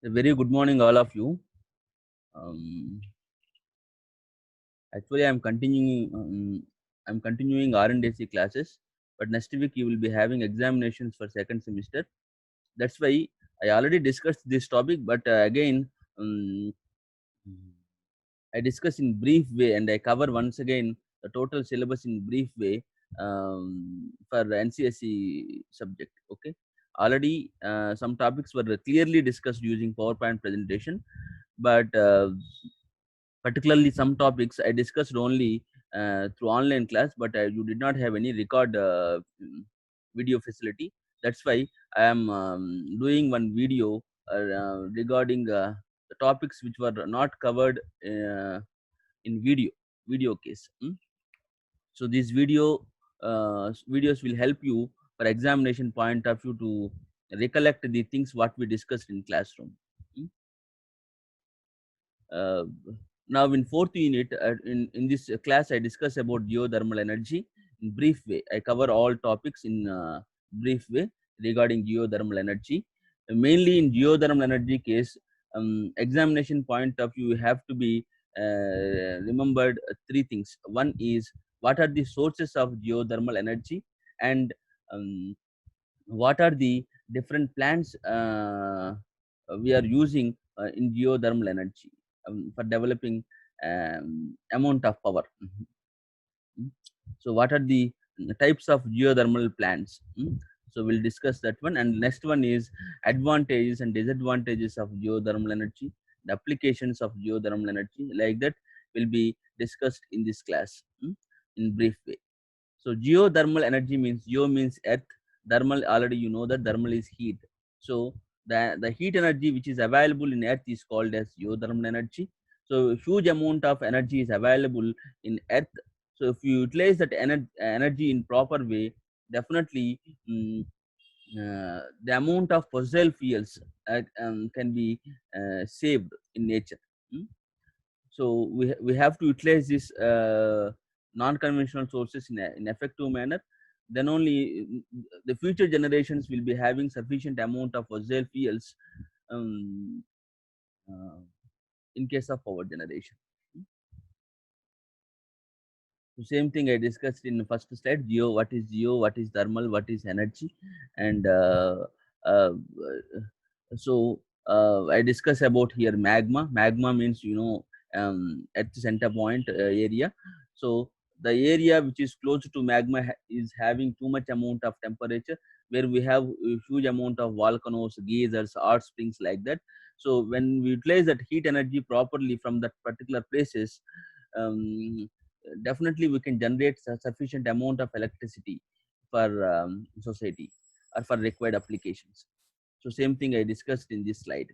A very good morning, all of you. Um, Actually, I'm continuing R&DC classes, but next week you will be having examinations for second semester. That's why I already discussed this topic, but again, um, I discuss in brief way and I cover once again the total syllabus in brief way for NCSE subject. Okay, already some topics were clearly discussed using PowerPoint presentation, but particularly some topics I discussed only through online class, but you did not have any record video facility. That's why I am doing one video regarding the topics which were not covered in video case. So these videos will help you for examination point of view to recollect the things what we discussed in classroom. Mm. Uh, Now in fourth unit, in this class, I discuss about geothermal energy in brief way. I cover all topics in brief way regarding geothermal energy. Mainly in geothermal energy case, examination point of view, you have to be remembered three things. One is what are the sources of geothermal energy, and um, what are the different plants we are using in geothermal energy for developing amount of power. Mhm. So what are the types of geothermal plants? So we'll discuss that one, and next one is advantages and disadvantages of geothermal energy, the applications of geothermal energy, like that will be discussed in this class in brief way. So geothermal energy means geo means earth, thermal already you know that thermal is heat. So the heat energy which is available in earth is called as geothermal energy. So huge amount of energy is available in earth. So if you utilize that energy in proper way, definitely the amount of fossil fuels can be saved in nature. Mm. So we have to utilize this non-conventional sources in effective manner. Then only the future generations will be having sufficient amount of fossil fuels um, uh, in case of power generation. So same thing I discussed in the first slide. Geo, what is thermal, what is energy, and uh, so I discuss about here magma. Magma means at the center point area. So the area which is close to magma is having too much amount of temperature, where we have a huge amount of volcanoes, geysers, hot springs, like that. So when we utilize that heat energy properly from that particular places, um, definitely we can generate sufficient amount of electricity for society or for required applications. So same thing I discussed in this slide.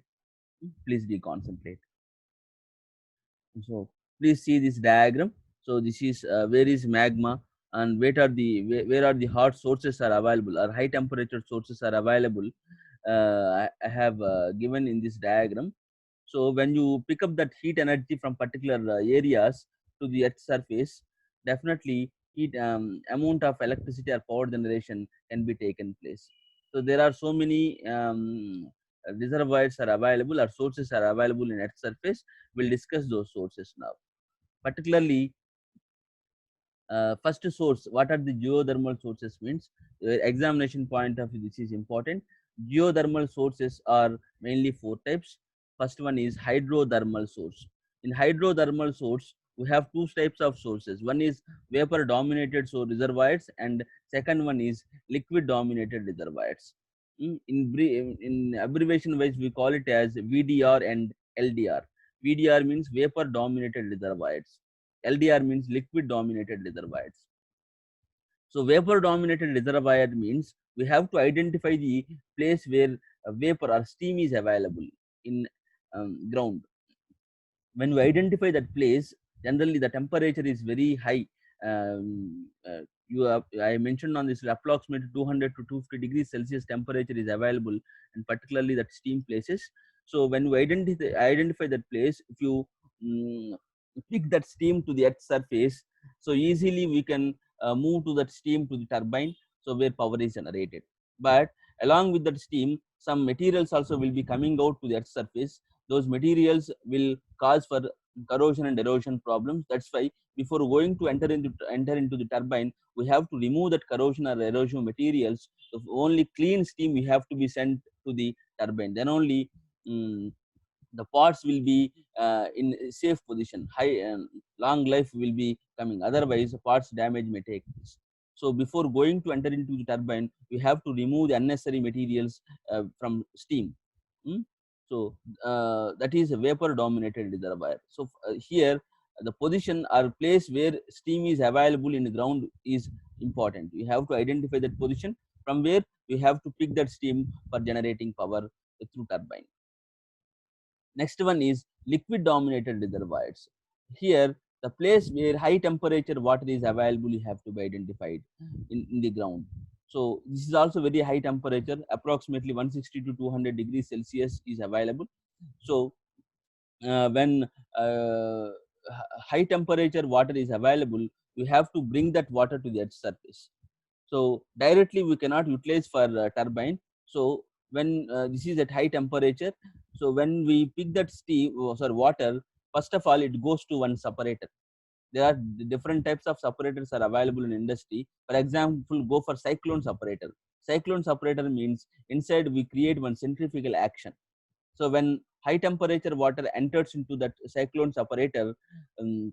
Please be concentrate. So please see this diagram. So this is where is magma, and where are the hot sources are available, or high temperature sources are available. I have given in this diagram. So when you pick up that heat energy from particular areas to the earth surface, definitely heat amount of electricity or power generation can be taken place. So there are so many reservoirs are available, or sources are available in earth surface. We'll discuss those sources now. Particularly, first source, what are the geothermal sources means, examination point of view, this is important. Geothermal sources are mainly four types. First one is hydrothermal source. In hydrothermal source, we have two types of sources. One is vapor dominated so reservoirs, and second one is liquid dominated reservoirs. In abbreviation wise, we call it as VDR and LDR. VDR means vapor dominated reservoirs, LDR means liquid dominated reservoirs. So vapor dominated reservoir means we have to identify the place where vapor or steam is available in ground. When we identify that place, generally the temperature is very high. I mentioned on this approximately 200 to 250 degrees Celsius temperature is available, and particularly that steam places. So when we identify that place, if you um, pick that steam to the earth surface, so easily we can move to that steam to the turbine, so where power is generated. But along with that steam, some materials also will be coming out to the earth's surface. Those materials will cause for corrosion and erosion problems. That's why before going to enter into the turbine, we have to remove that corrosion or erosion materials. So only clean steam we have to be sent to the turbine. Then only the parts will be in a safe position. Long life will be coming. Otherwise, parts damage may take place. So before going to enter into the turbine, we have to remove the unnecessary materials from steam. Mm? So that is a vapor dominated reservoir. So here the position or place where steam is available in the ground is important. We have to identify that position from where we have to pick that steam for generating power through turbine. Next one is liquid dominated reservoirs. Here, the place where high temperature water is available, you have to be identified in the ground. So this is also very high temperature, approximately 160 to 200 degrees Celsius is available. So when high temperature water is available, you have to bring that water to the earth's surface. So directly we cannot utilize for turbine. So when this is at high temperature, so when we pick that steam, water, first of all it goes to one separator. There are different types of separators are available in industry. For example, go for cyclone separator. Cyclone separator means inside we create one centrifugal action. So when high temperature water enters into that cyclone separator, um,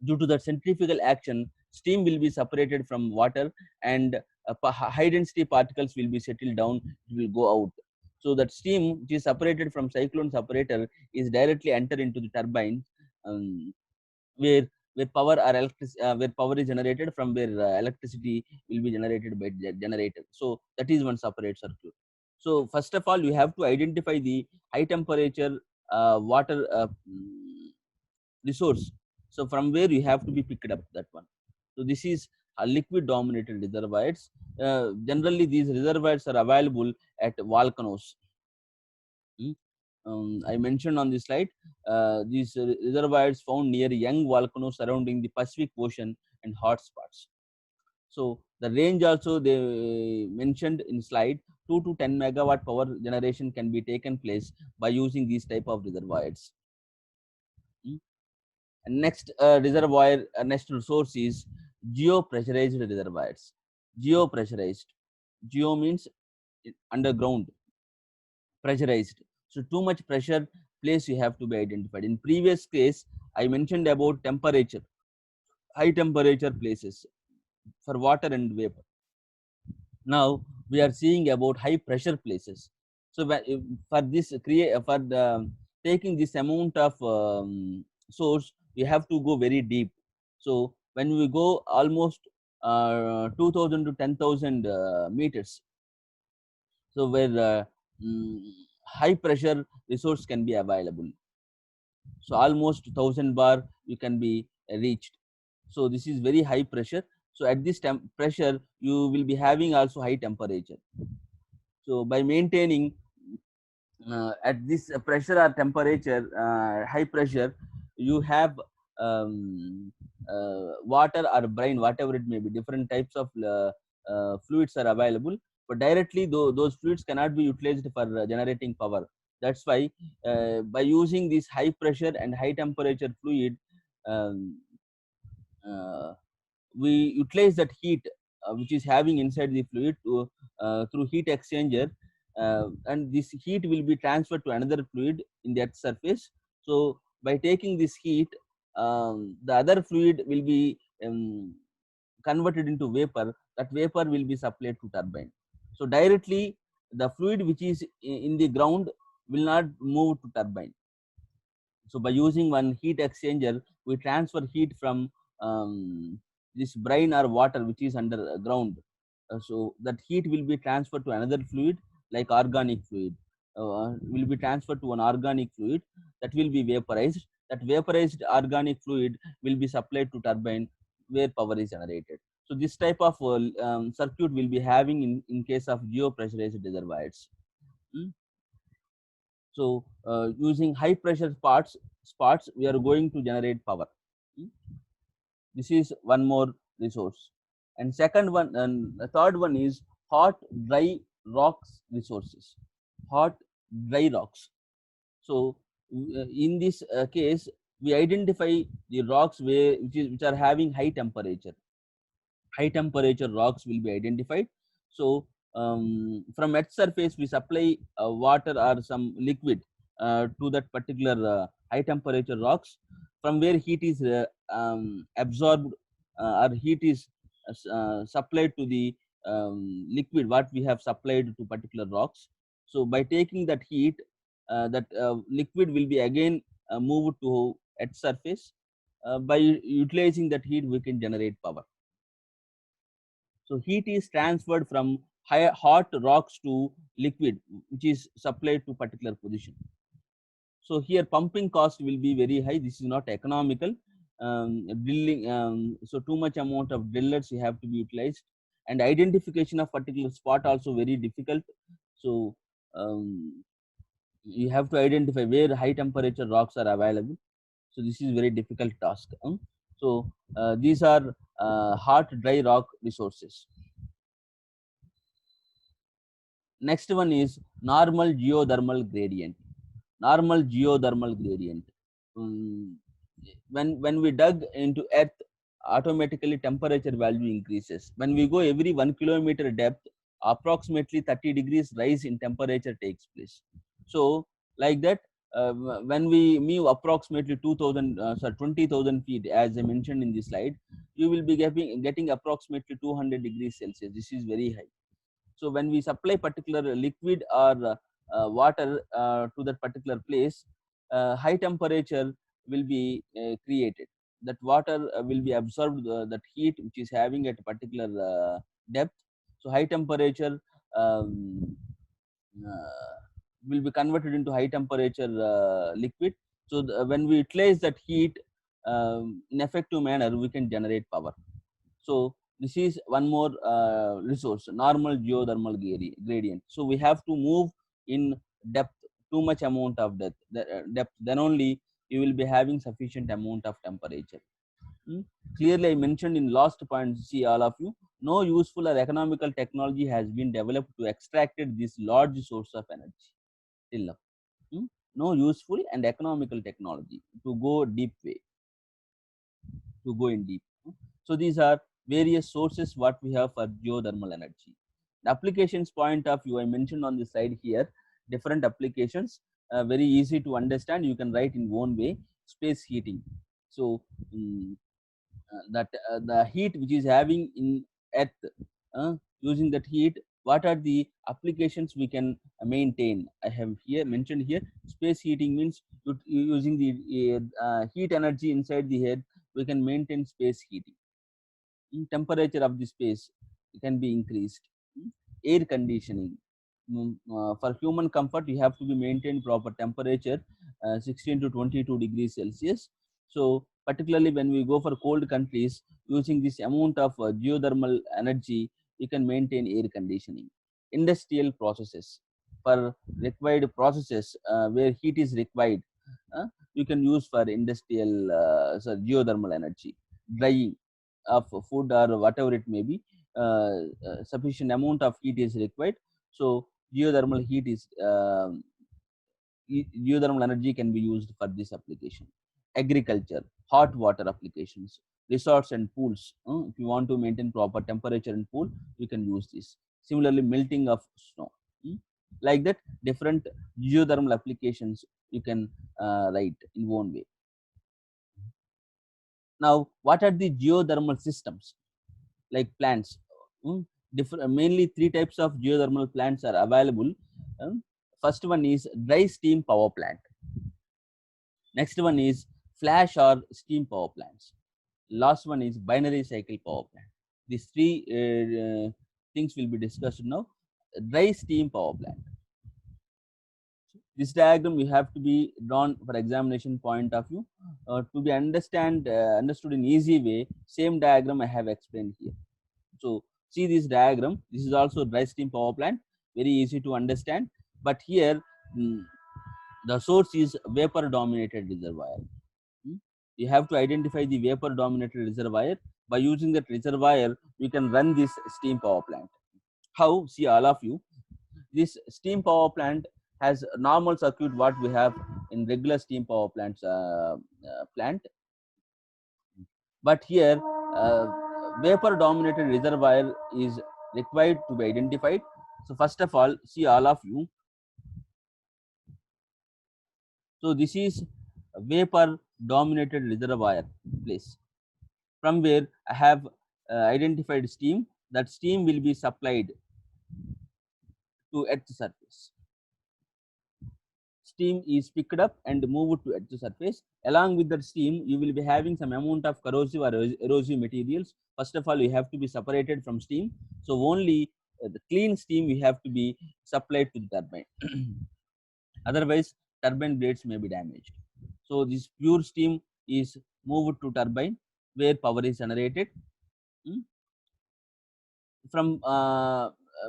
due to that centrifugal action, steam will be separated from water, and high density particles will be settled down, it will go out. So that steam which is separated from cyclone separator is directly enter into the turbine, um, where where power is generated, from where electricity will be generated by the generator. So that is one separate circuit. So first of all, you have to identify the high temperature water resource. So from where you have to be picked up that one. So this is a liquid dominated reservoirs. Generally, these reservoirs are available at volcanoes. Mm. I mentioned on this slide, these reservoirs found near young volcanoes surrounding the Pacific Ocean and hotspots. So the range also they mentioned in slide, 2 to 10 megawatt power generation can be taken place by using these type of reservoirs. Mm. And next reservoir, next resource is geopressurized reservoirs. Geopressurized. Geo means underground, pressurized. So too much pressure place you have to be identified. In previous case, I mentioned about temperature, high temperature places for water and vapor. Now we are seeing about high pressure places. So for this for the, taking this amount of source, we have to go very deep. So when we go almost 2000 to 10,000 meters, so where mm, high pressure resource can be available. So almost 1000 bar you can be reached. So this is very high pressure. So at this pressure you will be having also high temperature. So by maintaining at this pressure or temperature, high pressure, you have water or brine, whatever it may be, different types of fluids are available, but directly those fluids cannot be utilized for generating power. That's why by using this high pressure and high temperature fluid, um, uh, we utilize that heat which is having inside the fluid to, through heat exchanger, and this heat will be transferred to another fluid in that surface. So by taking this heat, the other fluid will be converted into vapor. That vapor will be supplied to turbine. So directly the fluid which is in the ground will not move to turbine. So by using one heat exchanger, we transfer heat from this brine or water which is under ground. So that heat will be transferred to another fluid like organic fluid. Will be transferred to an organic fluid that will be vaporized. That vaporized organic fluid will be supplied to turbine where power is generated. So this type of circuit will be having in case of geopressurized reservoirs. Mm. So using high pressure spots, we are going to generate power. Mm. This is one more resource. And second one, and the third one is hot, dry rocks resources. hot dry rocks. So in this case, we identify the rocks which are having high temperature. High temperature rocks will be identified. So from Earth's surface, we supply water or some liquid to that particular high temperature rocks, from where heat is absorbed or heat is supplied to the liquid what we have supplied to particular rocks. So by taking that heat, that liquid will be again moved to Earth's surface. By utilizing that heat, we can generate power. So heat is transferred from hot rocks to liquid, which is supplied to particular position. So here pumping cost will be very high. This is not economical. Drilling, so too much amount of drillers you have to be utilized, and identification of particular spot also very difficult. So you have to identify where high temperature rocks are available. So this is very difficult task. So these are hot dry rock resources. Next one is normal geothermal gradient. Normal geothermal gradient. Um, when we dug into earth, automatically temperature value increases. When we go every 1 kilometer depth, approximately 30 degrees rise in temperature takes place. So like that, when we move approximately 20,000 feet, as I mentioned in this slide, you will be getting approximately 200 degrees Celsius. This is very high. So when we supply particular liquid or water to that particular place, high temperature will be created. That water will be absorbed, that heat which is having at a particular depth. So high temperature um, uh, will be converted into high temperature liquid. So when we utilize that heat in effective manner, we can generate power. So this is one more resource, normal geothermal gradient. So we have to move in depth, too much amount of depth, then only you will be having sufficient amount of temperature. Clearly I mentioned in last point, see all of you, no useful or economical technology has been developed to extract this large source of energy till now. No useful and economical technology to go deep way, to go in deep. So these are various sources what we have for geothermal energy. The applications point of view I mentioned on the side here, different applications, very easy to understand. You can write in one way. Space heating. So that the heat which is having in earth, using that heat, what are the applications we can maintain? I have here mentioned here. Space heating means using the heat energy inside the earth, we can maintain space heating. Temperature of the space can be increased. Air conditioning. For human comfort, you have to be maintained proper temperature, 16 to 22 degrees Celsius. So particularly when we go for cold countries, using this amount of geothermal energy, you can maintain air conditioning. Industrial processes. For required processes where heat is required, you can use for industrial geothermal energy. Drying of food or whatever it may be, sufficient amount of heat is required. So geothermal heat is geothermal energy can be used for this application. Agriculture, hot water applications, resorts and pools. If you want to maintain proper temperature in pool, you can use this. Similarly, melting of snow. Like that, different geothermal applications you can write in one way. Now, what are the geothermal systems? Like plants. Different, mainly three types of geothermal plants are available. First one is dry steam power plant. Next one is flash or steam power plants. Last one is binary cycle power plant. These three things will be discussed now. Dry steam power plant. This diagram you have to be drawn for examination point of view. To be understood in easy way, same diagram I have explained here. So see this diagram. This is also dry steam power plant. Very easy to understand. But here the source is vapor dominated reservoir. You have to identify the vapor dominated reservoir. By using that reservoir, you can run this steam power plant. How? See all of you. This steam power plant has a normal circuit what we have in regular steam power plants plant, but here uh, vapor dominated reservoir is required to be identified. So first of all, see all of you. So this is a vapor dominated reservoir place from where I have identified steam. That steam will be supplied to earth surface. Steam is picked up and moved to earth surface. Along with that steam, you will be having some amount of corrosive or erosive materials. First of all, you have to be separated from steam. So only the clean steam we have to be supplied to the turbine. Otherwise, turbine blades may be damaged. So this pure steam is moved to turbine where power is generated. From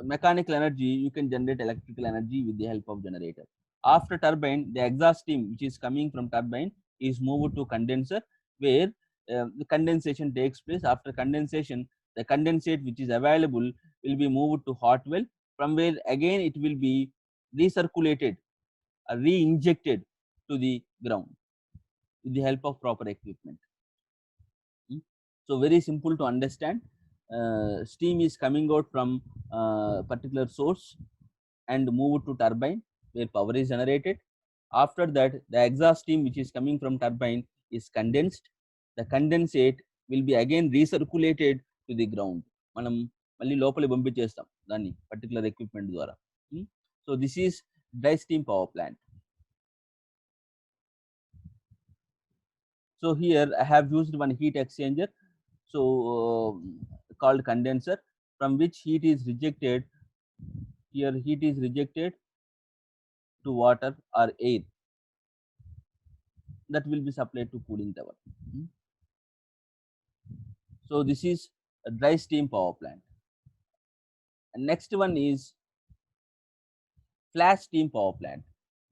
mechanical energy, you can generate electrical energy with the help of generator. After turbine, the exhaust steam which is coming from turbine is moved to condenser where the condensation takes place. After condensation, the condensate which is available will be moved to hot well, from where again it will be recirculated or re-injected to the ground with the help of proper equipment. So very simple to understand. Steam is coming out from particular source and moved to turbine where power is generated. After that, the exhaust steam which is coming from turbine is condensed. The condensate will be again recirculated to the ground. మనం మళ్ళీ లోపలి పంపించేస్తాం దాన్ని particular equipment ద్వారా. So this is dry steam power plant. So here I have used one heat exchanger, so called condenser, from which heat is rejected. Here heat is rejected to water or air that will be supplied to cooling tower. So this is a dry steam power plant. And next one is flash steam power plant.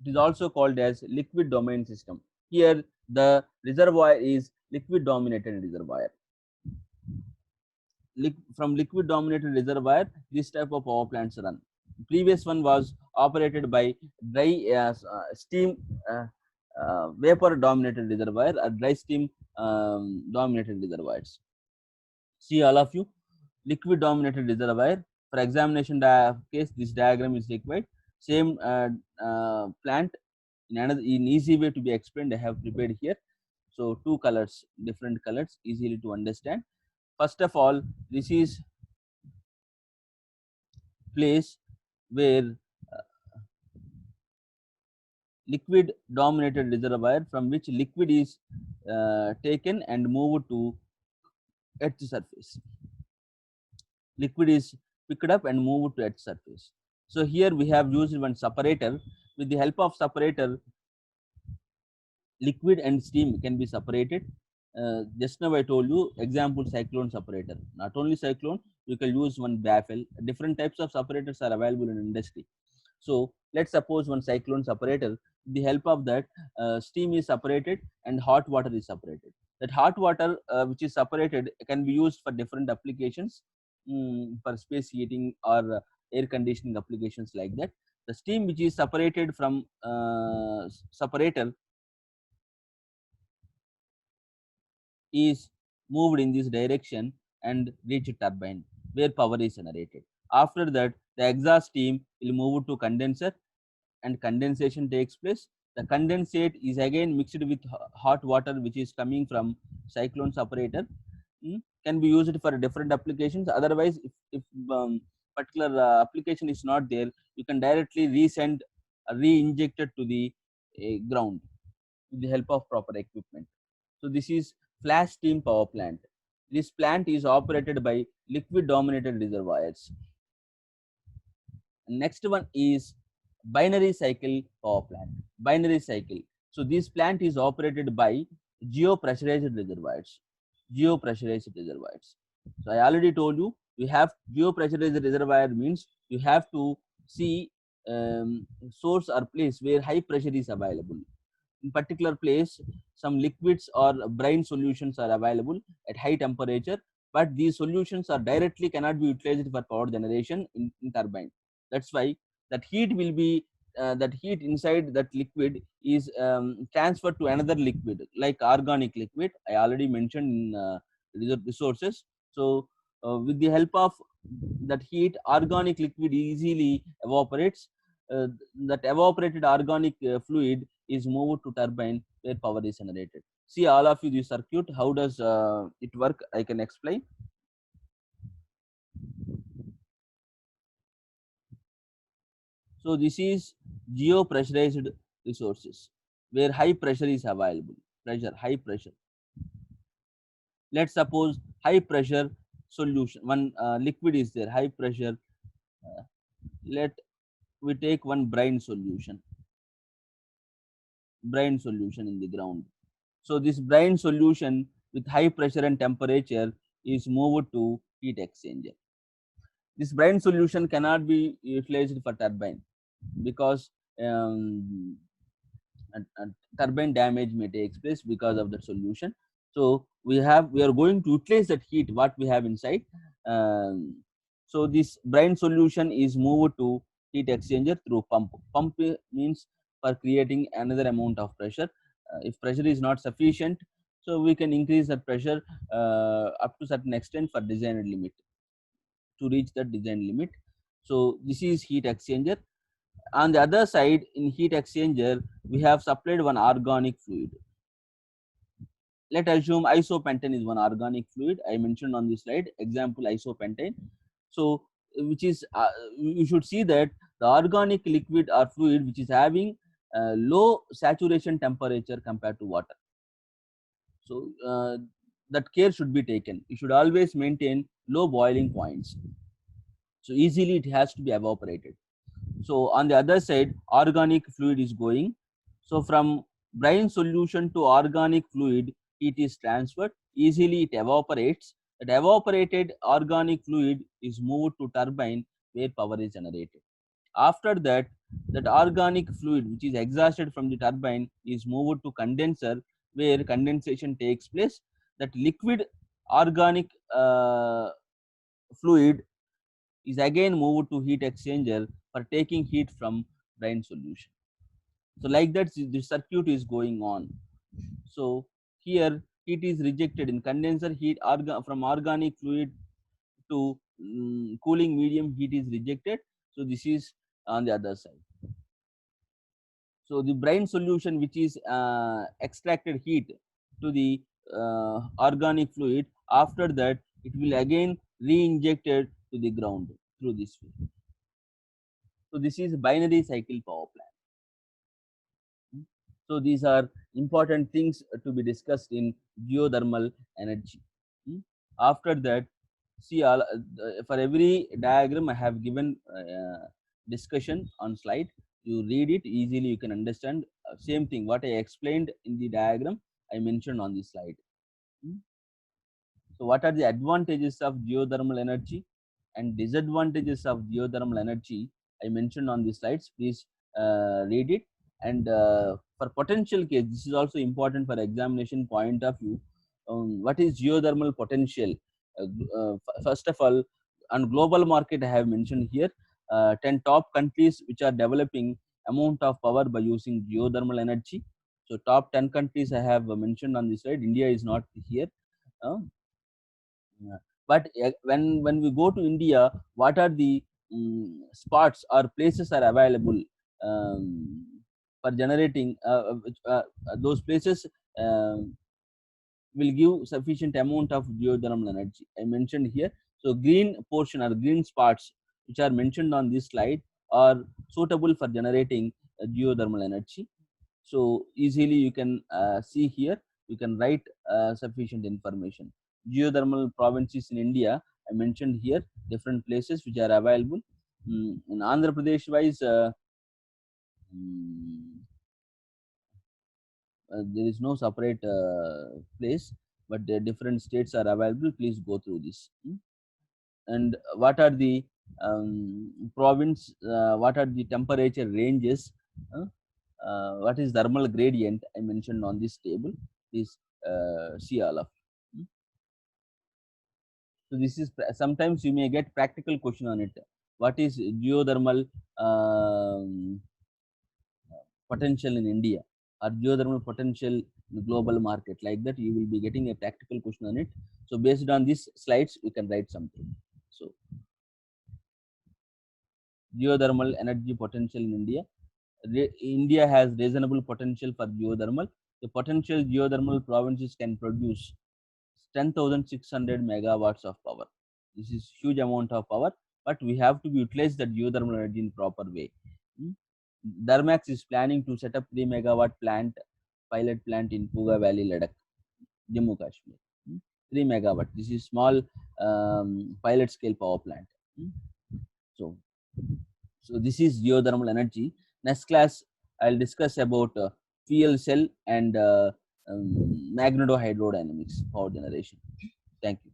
It is also called as liquid domain system. Here the reservoir is liquid dominated reservoir. From liquid dominated reservoir, this type of power plants run. Previous one was operated by dry steam vapor dominated reservoir or dry steam dominated reservoirs. See all of you, liquid dominated reservoir. For examination case, this diagram is required. Same plant in another in easy way to be explained, I have prepared here. So two colors, different colors, easily to understand. First of all, this is place where liquid dominated reservoir, from which liquid is taken and moved to earth surface. Liquid is picked up and moved to earth surface. So here we have used one separator. With the help of separator, liquid and steam can be separated. Just now I told you example cyclone separator. Not only cyclone, you can use one baffle. Different types of separators are available in industry. So let's suppose one cyclone separator. With the help of that, steam is separated and hot water is separated. That hot water which is separated can be used for different applications, for space heating or air conditioning applications like that. The steam which is separated from separator is moved in this direction and reach turbine where power is generated. After that, the exhaust steam will move to condenser and condensation takes place. The condensate is again mixed with hot water which is coming from cyclone separator. Can be used for different applications. Otherwise, if particular application is not there, you can directly resend re-injected to the ground with the help of proper equipment. So this is flash steam power plant. This plant is operated by liquid dominated reservoirs. Next one is binary cycle power plant. Binary cycle. So this plant is operated by geopressurized reservoirs. Geopressurized reservoirs. So I already told you, you have geopressurized reservoir means you have to see source or place where high pressure is available. In particular place, some liquids or brine solutions are available at high temperature, but these solutions are directly cannot be utilized for power generation in turbine. That's why that heat will be that heat inside that liquid is transferred to another liquid like organic liquid. I already mentioned in resources. So with the help of that heat, organic liquid easily evaporates. uh, that evaporated organic fluid is moved to turbine where power is generated. See all of you this circuit, how does it work, I can explain. So this is geopressurized resources where high pressure is available. Pressure, high pressure. Let's suppose high pressure solution. One liquid is there, high pressure. Uh, let we take one brine solution in the ground. So this brine solution with high pressure and temperature is moved to heat exchanger. This brine solution cannot be utilized for turbine because um, turbine damage may take place because of the solution. So we are going to utilize that heat what we have inside. So this brine solution is moved to heat exchanger through pump. Pump means for creating another amount of pressure. If pressure is not sufficient, so we can increase the pressure up to certain extent for designed limit to reach the design limit. So this is heat exchanger. On the other side, in heat exchanger, we have supplied one organic fluid. Let assume isopentane is one organic fluid. I mentioned on this slide, example isopentane. So, which is, you should see that the organic liquid or fluid which is having low saturation temperature compared to water. So, that care should be taken. You should always maintain low boiling points. So, easily it has to be evaporated. So on the other side, organic fluid is going. So from brine solution to organic fluid, heat is transferred. Easily it evaporates. That evaporated organic fluid is moved to turbine where power is generated. After that, that organic fluid which is exhausted from the turbine is moved to condenser where condensation takes place. That liquid organic fluid is again moved to heat exchanger for taking heat from brine solution. So like that the circuit is going on. So here heat is rejected in condenser heat from organic fluid to cooling medium, heat is rejected. So this is on the other side. So the brine solution which is extracted heat to the organic fluid, after that it will again re-injected to the ground through this way. So this is binary cycle power plant. So these are important things to be discussed in geothermal energy. After that, see all for every diagram I have given discussion on slide. You read it easily, you can understand. Same thing what I explained in the diagram I mentioned on the slide. So what are the advantages of geothermal energy and disadvantages of geothermal energy? I mentioned on the slides. Please read it. And for potential case, this is also important for examination point of view. What is geothermal potential? First of all, on global market, I have mentioned here 10 top countries which are developing amount of power by using geothermal energy. So top 10 countries I have mentioned on this slide. India is not here. Uh, yeah. But when we go to India, what are the spots or places are available um, for generating those places will give sufficient amount of geothermal energy. I mentioned here. So green portion or green spots which are mentioned on this slide are suitable for generating geothermal energy. So easily you can see here, you can write sufficient information. Geothermal provinces in India, I mentioned here different places which are available. In Andhra Pradesh wise, mm, there is no separate place, but the different states are available. Please go through this. And what are the province? What are the temperature ranges? uh, what is thermal gradient I mentioned on this table. Please see all of it. So this is sometimes you may get practical question on it. what is geothermal potential in India or geothermal potential in the global market. Like that, you will be getting a practical question on it. So based on these slides, we can write something. So geothermal energy potential in India. India has reasonable potential for geothermal. The potential geothermal provinces can produce 10,600 megawatts of power. This is huge amount of power, but we have to utilize the geothermal energy in proper way. Hmm. Thermax is planning to set up 3 megawatt pilot plant in Puga Valley, Ladakh, Jammu Kashmir. 3 megawatt. This is small pilot scale power plant. Hmm. So, so this is geothermal energy. Next class, I'll discuss about fuel cell and magnetohydrodynamics power generation. Thank you.